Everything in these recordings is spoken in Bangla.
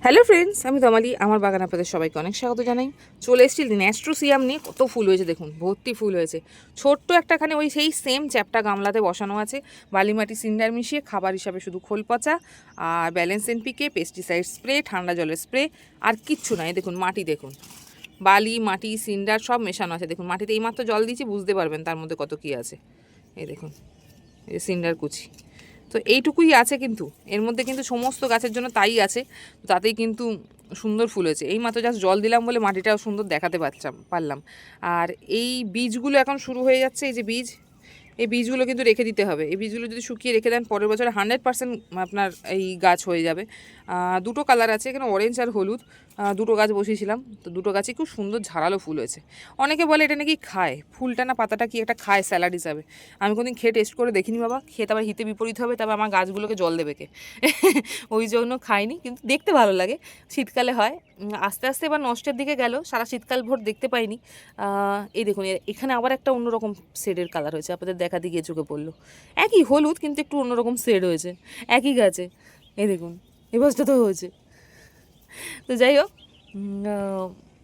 হ্যালো ফ্রেন্ডস, আমি তমালি। আমার বাগান আপনাদের সবাইকে অনেক স্বাগত জানাই। চলে এসেছি ন্যাস্ট্রোসিয়াম নিয়ে। কত ফুল হয়েছে দেখুন, ভর্তি ফুল হয়েছে। ছোট্ট একটাখানে ওই সেই সেম চ্যাপটা গামলাতে বসানো আছে। বালি মাটি সিন্ডার মিশিয়ে খাবার হিসাবে শুধু খোল পচা আর ব্যালেন্স এনপিকে, পেস্টিসাইড স্প্রে, ঠান্ডা জলের স্প্রে, আর কিচ্ছু নাই। দেখুন মাটি দেখুন, বালি মাটি সিন্ডার সব মেশানো আছে। দেখুন মাটিতে এইমাত্র জল দিয়েছি, বুঝতে পারবেন তার মধ্যে কত কী আছে। এই দেখুন, এই সিন্ডার কুচি। তো এইটুকুই আছে, কিন্তু এর মধ্যে কিন্তু সমস্ত গাছের জন্য তাই আছে। তাতেই কিন্তু সুন্দর ফুল হয়েছে। এই মাত্র জাস্ট জল দিলাম বলে মাটিটাও সুন্দর দেখাতে পারলাম। আর এই বীজগুলো এখন শুরু হয়ে যাচ্ছে। এই যে বীজ, এই বীজগুলো কিন্তু রেখে দিতে হবে। এই বীজগুলো যদি শুকিয়ে রেখে দেন, পরের বছর 100% আপনার এই গাছ হয়ে যাবে। দুটো কালার আছে এখানে, অরেঞ্জ আর হলুদ। দুটো গাছ বসিয়েছিলাম, তো দুটো গাছই খুব সুন্দর ঝাড়ালো ফুল হয়েছে। অনেকে বলে এটা নাকি খায়, ফুলটা না পাতাটা কি একটা খায় স্যালাড হিসাবে। আমি কোনদিন খেয়ে টেস্ট করে দেখিনি বাবা, খেয়ে আবার হিতে বিপরীত হবে, তবে আমার গাছগুলোকে জল দেবে কে ওই জন্য খাইনি, কিন্তু দেখতে ভালো লাগে। শীতকালে হয়। আস্তে আস্তে এবার নষ্টের দিকে গেল, সারা শীতকাল ভোর দেখতে পাইনি। এই দেখুন, এখানে আবার একটা অন্যরকম শেডের কালার হয়েছে, আপনাদের দেখাতে গিয়ে চোখে পড়লো। একই হলুদ, কিন্তু একটু অন্যরকম শেড হয়েছে একই গাছে। এই দেখুন, এই বছরটা তো হয়েছে। তো যাই হোক,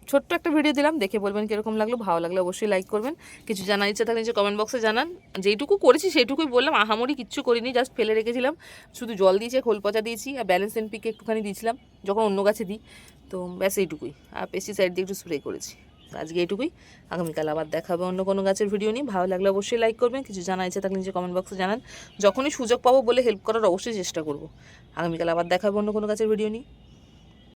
ছোট্ট একটা ভিডিও দিলাম, দেখে বলবেন কীরকম লাগলো। ভালো লাগলে অবশ্যই লাইক করবেন। কিছু জানার ইচ্ছা থাকলে নিচে কমেন্ট বক্সে জানান। যেইটুকু করেছি সেইটুকুই বললাম, আহামরি কিচ্ছু করিনি, জাস্ট ফেলে রেখেছিলাম। শুধু জল দিয়েছি, খোল পচা দিয়েছি, আর ব্যালেন্স এনপিকে একটুখানি দিয়েছিলাম যখন অন্য গাছে দিই। তো ব্যাস এইটুকুই, আর পেস্টিসাইড দিয়ে একটু স্প্রে করেছি। আজকে এইটুকুই। আগামীকাল আবার দেখাবে অন্য কোনো গাছের ভিডিও নিয়ে। ভালো লাগলে অবশ্যই লাইক করবেন। কিছু জানার ইচ্ছা থাকলে নিচে কমেন্ট বক্সে জানান। যখনই সুযোগ পাবো বলে হেল্প করার অবশ্যই চেষ্টা করব। আগামীকাল আবার দেখাবে অন্য কোনো গাছের ভিডিও নিয়ে।